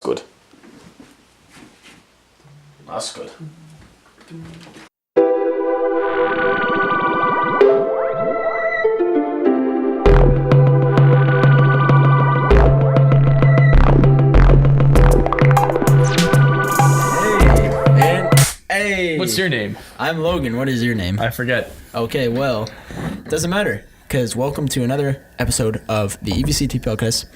Good. That's good. Hey. What's your name? I'm Logan. What is your name? I forget. Okay, well, doesn't matter, because welcome to another episode of the EVCT podcast.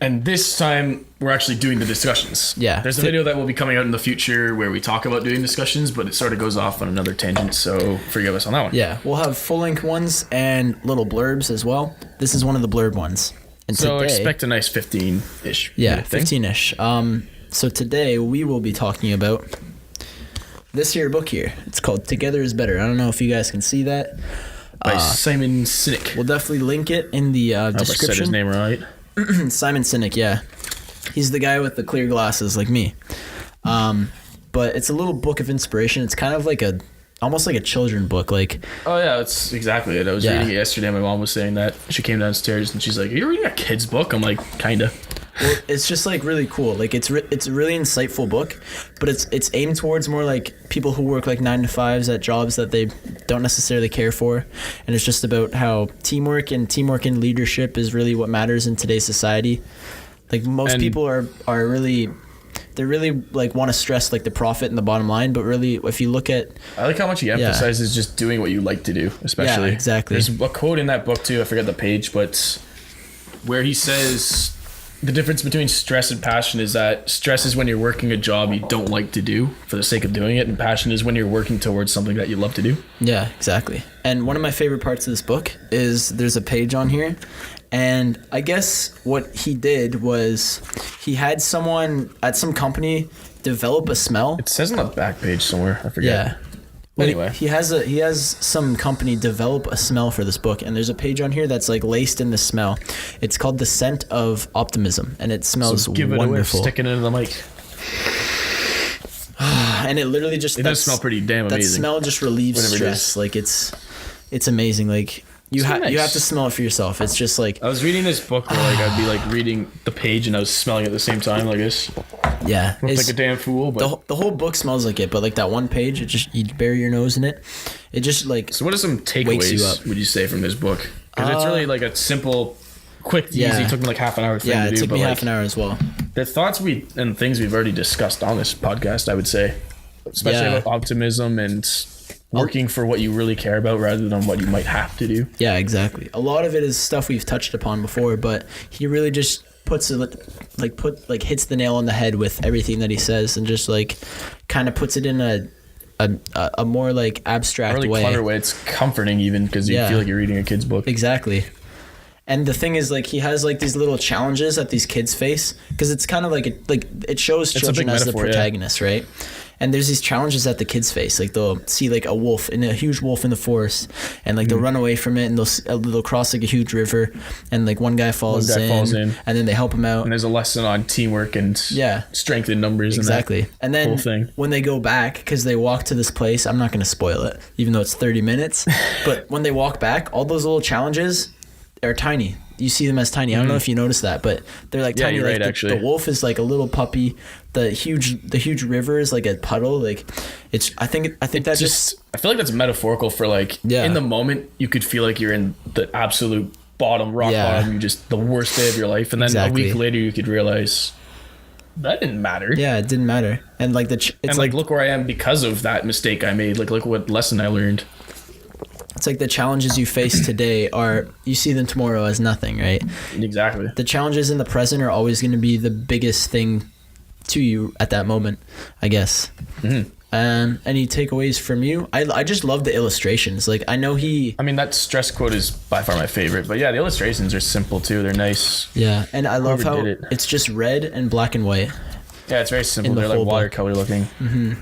And this time, we're actually doing the discussions. Yeah. There's a video that will be coming out in the future where we talk about doing discussions, but it sort of goes off on another tangent, so forgive us on that one. Yeah, we'll have full-length ones and little blurbs as well. This is one of the blurb ones. And So today, expect a nice 15-ish. yeah, thing. 15-ish. So today, we will be talking about this here book here. It's called Together is Better. I don't know if you guys can see that. By Simon Sinek. We'll definitely link it in the I hope I said description. his name right. Simon Sinek, yeah. He's the guy with the clear glasses like me. But it's a little book of inspiration. It's kind of like almost like a children book. Like, Oh yeah, that's exactly it. I was reading it yesterday. My mom was saying that. She came downstairs and she's like, "Are you reading a kid's book?" I'm like, "Kinda." well, it's just like really cool. Like it's a really insightful book, but it's aimed towards more like people who work like 9-to-5s at jobs that they don't necessarily care for, and it's just about how teamwork and leadership is really what matters in today's society. Like most people are really. They really like want to stress like the profit and the bottom line, but really if you look at, I like how much he emphasizes just doing what you like to do, especially. Yeah, exactly. There's a quote in that book too, I forget the page, but where he says the difference between stress and passion is that stress is when you're working a job you don't like to do for the sake of doing it, and passion is when you're working towards something that you love to do. yeah, exactly. And one of my favorite parts of this book is there's a page on here, and I guess what he did was he had someone at some company develop a smell. It says on the back page somewhere, I forget. Yeah. Well, Anyway. he has some company develop a smell for this book, and there's a page on here that's like laced in the smell. It's called The Scent of Optimism, and it smells So give it a whiff, wonderful. stick it into the mic. And it literally just It does smell pretty damn that amazing. smell just relieves Whatever it stress. is. Like it's amazing. Like you So you have nice. to smell it for yourself. It's just like I was reading this book where like I'd be like reading the page and I was smelling it at the same time like this. yeah. Looked It's, like a damn fool, but the whole book smells like it, but like that one page, it just you bury your nose in it. It just like so what are some wakes you takeaways up. would you say from this book? Because it's really like a simple, quick, easy. Yeah. It took me like half an hour thing yeah, to it do. took But me like half an hour as well. the thoughts and things we've already discussed on this podcast, I would say, especially Yeah. about optimism and working for what you really care about rather than what you might have to do. Yeah, exactly. A lot of it is stuff we've touched upon before, but he really just puts it hits the nail on the head with everything that he says, and just like kind of puts it in a more like abstract Really way. clever way. It's comforting even because you Yeah. feel like you're reading a kid's book. Exactly. And the thing is, like, he has like these little challenges that these kids face, because it's kind of like it shows a children big as the metaphor, yeah. protagonists, right? And there's these challenges that the kids face. Like they'll see like a huge wolf in the forest, and like they'll run away from it, and they'll cross like a huge river, and like one guy falls in, and then they help him out. And there's a lesson on teamwork and strength in numbers. Exactly. And then whole thing. when they go back, because they walk to this place, I'm not going to spoil it, even though it's 30 minutes. But when they walk back, all those little challenges are tiny. You see them as tiny. I don't know if you noticed that, but they're like Yeah, tiny. you're Like right, actually. the wolf is like a little puppy. The huge river is like a puddle. Like it's. I think that just. I feel like that's metaphorical for like Yeah. in the moment you could feel like you're in the absolute rock bottom, you just the worst day of your life, and then Exactly. a week later you could realize that didn't matter. Yeah, it didn't matter. And like it's and like look where I am because of that mistake I made. Like look what lesson I learned. it's like the challenges you face today you see them tomorrow as nothing, right? Exactly. The challenges in the present are always going to be the biggest thing to you at that moment, I guess. Mm-hmm. Any takeaways from you? I just love the illustrations. Like I know I mean, that stress quote is by far my favorite, but yeah, the illustrations are simple too. They're nice. yeah, and I love how Whoever did it. it's just red and black and white. Yeah, it's very simple. In the They're like whole book. watercolor looking. Mm-hmm.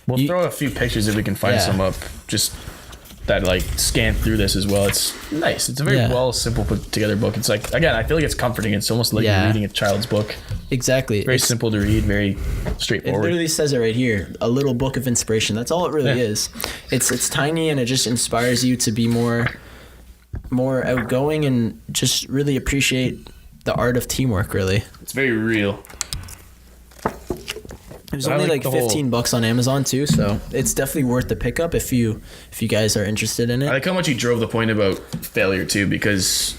We'll throw a few pictures if we can find Yeah. some up. Just that like scan through this as well. It's nice. It's a very simple put together book. It's like, again, I feel like it's comforting. It's almost like you're reading a child's book. Exactly. Very simple to read, very It straightforward. literally says it right here. A little book of inspiration. That's all it really is. It's tiny, and it just inspires you to be more outgoing and just really appreciate the art of teamwork, really. It's very real. It was I only like like the whole- $15 on Amazon too, so it's definitely worth the pickup if you guys are interested in I it. like how much he drove the point about failure too, because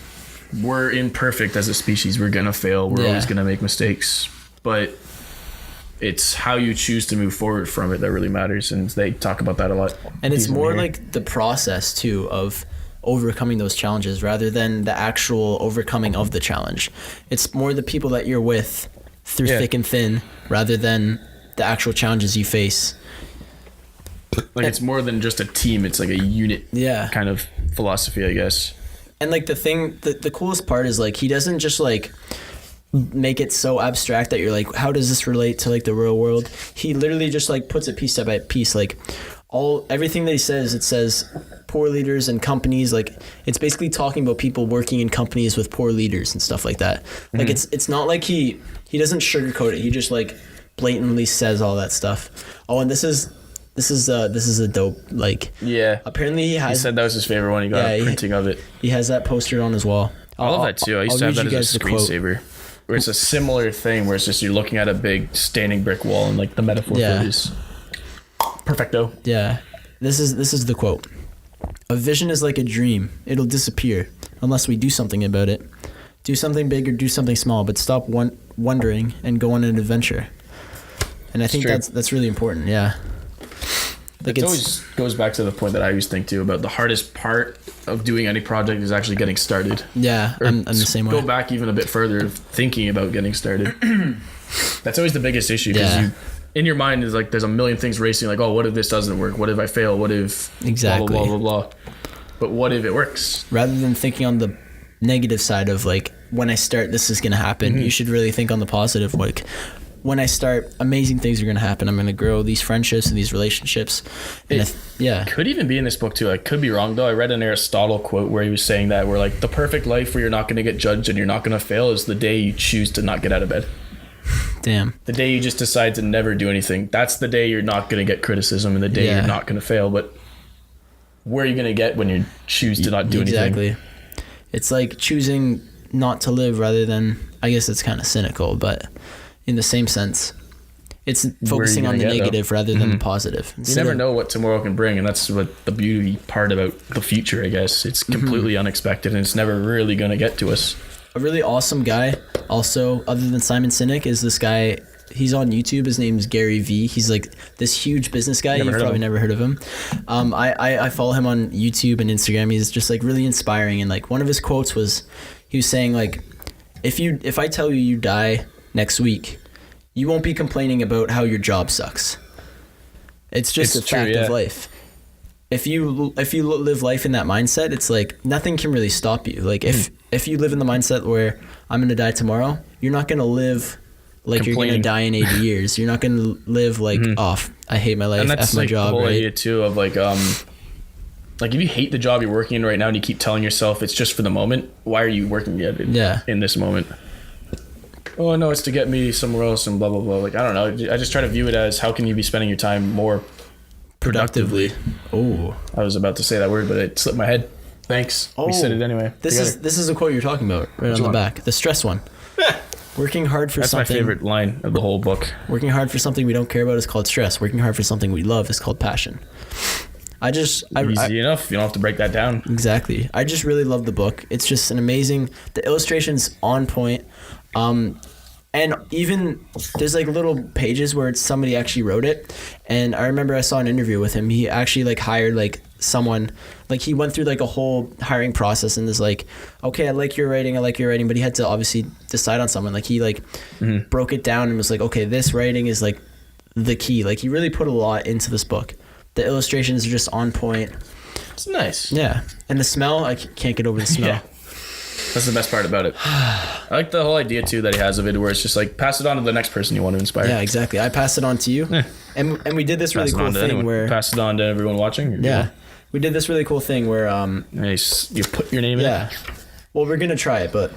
we're imperfect as a species. We're gonna fail. We're Yeah. always gonna make mistakes, but it's how you choose to move forward from it that really matters. And they talk about that a lot. And it's He's in more here. like the process too of overcoming those challenges rather than the actual overcoming of the challenge. It's more the people that you're with through Yeah. thick and thin rather than the actual challenges you face. like it's more than just a team. It's like a unit Yeah. kind of philosophy, I guess. And like the coolest part is like he doesn't just like make it so abstract that you're like, how does this relate to like the real world? He literally just like puts it piece by piece, like everything that he says. It says poor leaders and companies, like it's basically talking about people working in companies with poor leaders and stuff like that. Like it's not like he doesn't sugarcoat it. He just like blatantly says all that stuff. Oh, and this is a dope, like, Yeah. apparently he He has said that was his favorite one. He got a printing of it. he has that postered on his wall. I love that too. I used to have I'll that read as a you guys the quote. screensaver. Where it's a similar thing where it's just you're looking at a big standing brick wall and like the metaphor Yeah. for it is perfecto. Yeah. This is the quote. A vision is like a dream. It'll disappear unless we do something about it. Do something big or do something small, but stop wondering and go on an adventure. And I think true. that's really important. Yeah. Like It always goes back to the point that I always think too about the hardest part of doing any project is actually getting started. yeah, Or I'm the same way. Go back even a bit further, thinking about getting started. That's always the biggest issue because Yeah. in your mind is like there's a million things racing. Like, oh, what if this doesn't work? What if I fail? What if Exactly. blah blah blah blah blah. But what if it works? Rather than thinking on the negative side of like when I start this is gonna happen, you should really think on the positive. Like when I start, amazing things are gonna happen. I'm gonna grow these friendships and these relationships. And yeah. Could even be in this book too. I could be wrong though. I read an Aristotle quote where he was saying that where like the perfect life where you're not going to get judged and you're not going to fail is the day you choose to not get out of bed. Damn. The day you just decide to never do anything. That's the day you're not going to get criticism and the day Yeah. you're not going to fail. But where are you going to get when you choose to not do anything? Exactly. It's like choosing not to live rather than, I guess it's kind of cynical, but in the same sense, it's focusing on gonna the get, though? negative rather than the positive. You never know what tomorrow can bring, and that's what the beauty part about the future, I guess. It's completely unexpected, and it's never really going to get to us. A really awesome guy, also, other than Simon Sinek, is this guy. He's on YouTube. His name's Gary V. He's like this huge business guy. Never You've heard of probably him. never heard of him. I follow him on YouTube and Instagram. He's just like really inspiring. And like one of his quotes was, he was saying like, if I tell you die next week, you won't be complaining about how your job sucks. It's just It's a true, fact yeah. of life. If you live life in that mindset, it's like nothing can really stop you. Like if you live in the mindset where I'm gonna die tomorrow, you're not gonna live like you're Complaining. gonna die in 80 years. You're not gonna live like I hate my life, And that's F my like job, the whole right? idea too of like if you hate the job you're working in right now and you keep telling yourself it's just for the moment, why are you working yet in this moment? Oh no, it's to get me somewhere else and blah blah blah. Like I don't know. I just try to view it as how can you be spending your time more productively. Oh, I was about to say that word, but it slipped my head. Thanks. Oh, We said it anyway. This is a quote you're talking about right on the one? back. The stress one. Working hard for That's something. my favorite line of the whole book. Working hard for something we don't care about is called stress. Working hard for something we love is called passion. Easy enough. You don't have to break that down. Exactly. I just really love the book. It's just an amazing. The illustrations on point. And even there's like little pages where somebody actually wrote it. And I remember I saw an interview with him. He actually like hired like someone, like he went through like a whole hiring process and is like, okay, I like your writing, but he had to obviously decide on someone. Like he like broke it down and was like, okay, this writing is like the key. Like he really put a lot into this book. The illustrations are just on point. It's nice. Yeah. And the smell, I can't get over the smell. Yeah. That's the best part about it. I like the whole idea too that he has of it where it's just like pass it on to the next person you want to inspire. Yeah, exactly. I passed it on to you. And we did this really Pass it cool on to thing anyone. where Pass it on to everyone watching. yeah. We did this really cool thing where Nice. You put your name in. yeah. Well, we're gonna try it, but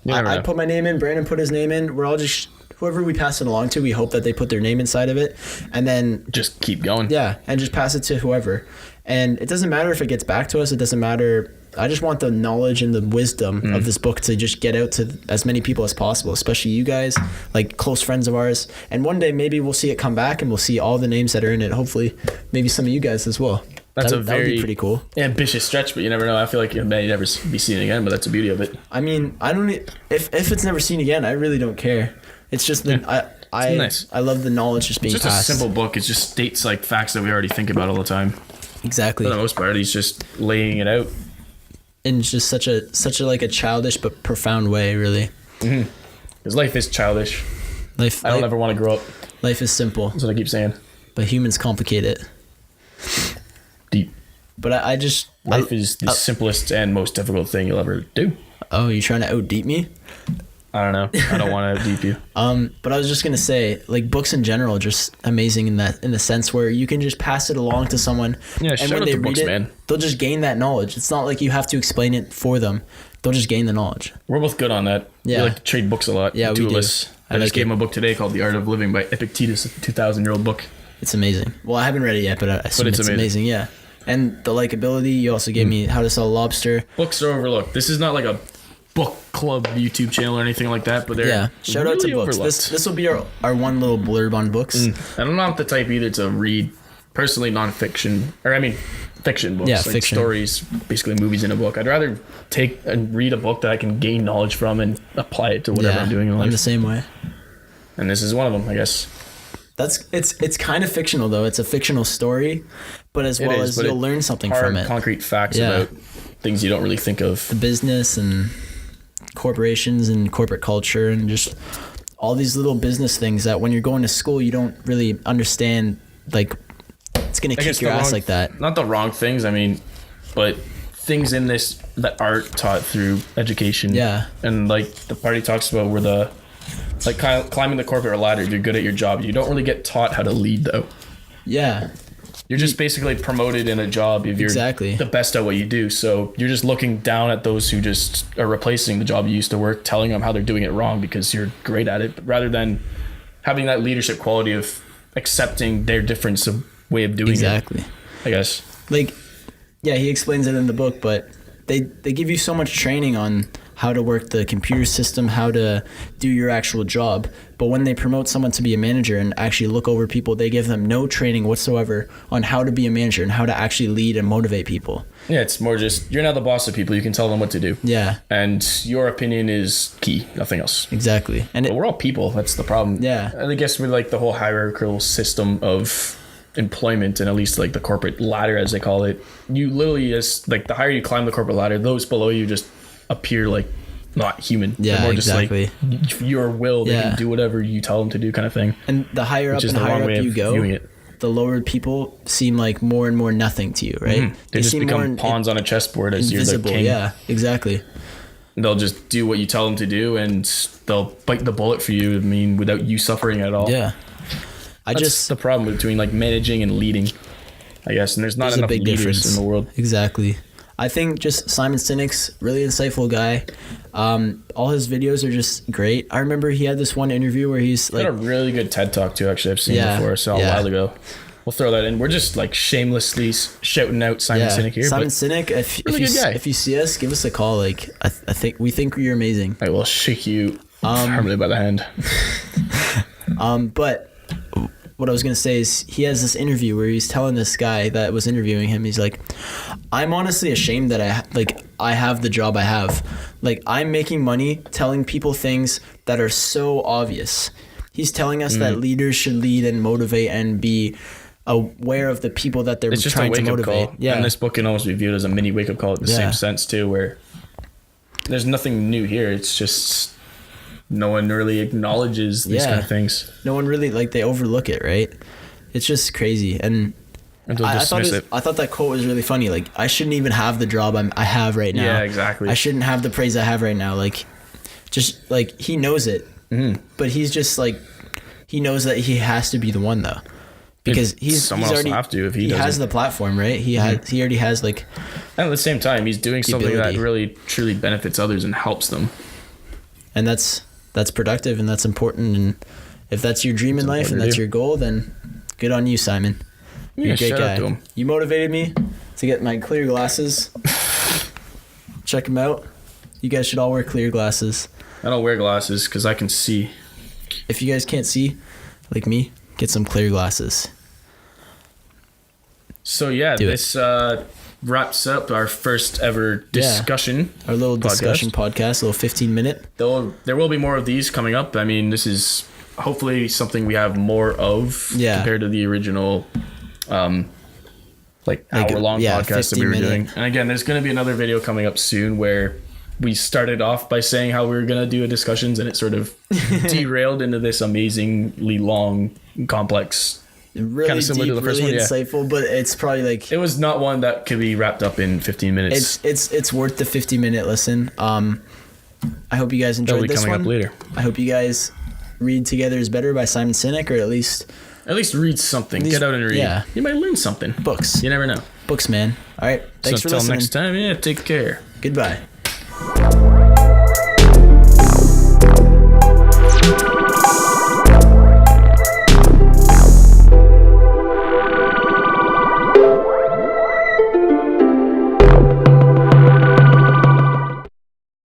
never I know. put my name in. Brandon put his name in. We're all just whoever we pass it along to. We hope that they put their name inside of it, and then Just keep going. yeah, and just pass it to whoever. And it doesn't matter if it gets back to us. It doesn't matter I just want the knowledge and the wisdom of this book to just get out to as many people as possible, especially you guys, like close friends of ours. And one day maybe we'll see it come back and we'll see all the names that are in it. Hopefully, maybe some of you guys as well. That would be pretty cool. Ambitious stretch, but you never know. I feel like you may never be seen again, but that's the beauty of it. I mean, I don't. If it's never seen again, I really don't care. It's just that nice. I love the knowledge just being It's just passed. a simple book. It just states like facts that we already think about all the time. Exactly. For the most part, he's just laying it out. In just such a like a childish but profound way, really. Because life is childish. I don't ever want to grow up. Life is simple. That's what I keep saying. But humans complicate it. Deep. But I just... Life is the simplest and most difficult thing you'll ever do. Oh, you're trying to out-deep me? I don't know. I don't want to out-deep you. But I was just going to say, like, books in general are just amazing in the sense where you can just pass it along to someone. Yeah, and shout when out they to read books, it, man. they'll just gain that knowledge. It's not like you have to explain it for them. They'll just gain the knowledge. We're both good on that. Yeah. We like to trade books a lot. Yeah, we Two do. of us. I I just like gave it. him a book today called The Art of Living by Epictetus, a 2,000-year-old book. It's amazing. Well, I haven't read it yet, but I assume it's it's amazing. amazing. Yeah. And the likability, you also gave me How to Sell a Lobster. Books are overlooked. This is not like a book club YouTube channel or anything like that, but they're Shout out to really books. overlooked. This will be our one little blurb on books. And I'm not the type either to read, personally, nonfiction, fiction books. Yeah, like fiction. Stories, basically movies in a book. I'd rather take and read a book that I can gain knowledge from and apply it to whatever I'm doing in life. I'm the same way. And this is one of them, I guess. It's kind of fictional though. It's a fictional story, but as well as you'll learn something from it. Concrete facts about things you don't really think of. The business and corporations and corporate culture and just all these little business things that when you're going to school you don't really understand. Like it's gonna kick your ass like that. Not the wrong things, but things in this that aren't taught through education. Yeah. And like the part he talks about where climbing the corporate ladder, you're good at your job. You don't really get taught how to lead though. Yeah. You're just basically promoted in a job if you're the best at what you do. So you're just looking down at those who just are replacing the job you used to work, telling them how they're doing it wrong because you're great at it, rather than having that leadership quality of accepting their difference of way of doing it. I guess. Like, yeah, he explains it in the book, but they give you so much training on how to work the computer system, how to do your actual job. But when they promote someone to be a manager and actually look over people, they give them no training whatsoever on how to be a manager and how to actually lead and motivate people. Yeah, it's more just, you're not the boss of people. You can tell them what to do. Yeah. And your opinion is key, nothing else. Exactly. And we're all people. That's the problem. Yeah. I guess with like the whole hierarchical system of employment, and at least like the corporate ladder, as they call it, you literally just, like, the higher you climb the corporate ladder, those below you just appear like not human. Yeah, more exactly. Just like your will, they can do whatever you tell them to do, kind of thing. And the higher up and higher up you go, the lower people seem like more and more nothing to you, right? They just become pawns on a chessboard as invisible. You're the king. Yeah, exactly. They'll just do what you tell them to do, and they'll bite the bullet for you. Without you suffering at all. Yeah. That's the problem between like managing and leading, I guess. And there's not enough leaders difference in the world. Exactly. I think just Simon Sinek's really insightful guy. All his videos are just great. I remember he had this one interview where he's like, got a really good TED Talk too. Actually, I've seen before. I saw a while ago. We'll throw that in. We're just like shamelessly shouting out Simon Sinek here. Simon Sinek, if you see us, give us a call. Like we think you're amazing. I will shake you firmly by the hand. But what I was gonna say is he has this interview where he's telling this guy that was interviewing him. He's like, I'm honestly ashamed that I have the job I have. Like, I'm making money telling people things that are so obvious. He's telling us that leaders should lead and motivate and be aware of the people that they're trying to motivate. Call. Yeah. And this book can almost be viewed as a mini wake-up call in the same sense too, where there's nothing new here. It's just no one really acknowledges these kind of things. No one really, they overlook it, right? It's just crazy. And I thought that quote was really funny. Like, I shouldn't even have the job I have right now. Yeah, exactly. I shouldn't have the praise I have right now. He knows it. Mm-hmm. But he's just he knows that he has to be the one though. Because someone else will have to if he doesn't. Has the platform, right? He already has and at the same time, he's doing something that really truly benefits others and helps them. And that's productive and that's important. And if that's your dream in life and that's your goal, then good on you, Simon. You're a great guy. You motivated me to get my clear glasses. Check them out. You guys should all wear clear glasses. I don't wear glasses because I can see. If you guys can't see, like me, get some clear glasses. So yeah, this wraps up our first ever discussion. Our little discussion podcast, a little 15-minute. There will be more of these coming up. I mean, this is hopefully something we have more of compared to the original hour-long podcast that we were doing. And again, there's going to be another video coming up soon where we started off by saying how we were going to do a discussions, and it sort of derailed into this amazingly long, complex, really kind of similar deep, to the first really one, insightful, but it's probably like... It was not one that could be wrapped up in 15 minutes. It's worth the 50-minute listen. I hope you guys enjoyed this one. Up later. I hope you guys read Together is Better by Simon Sinek, or at least read something. Get out and read. Yeah. You might learn something. Books. You never know. Books, man. All right. Thanks for listening. Until next time, take care. Goodbye.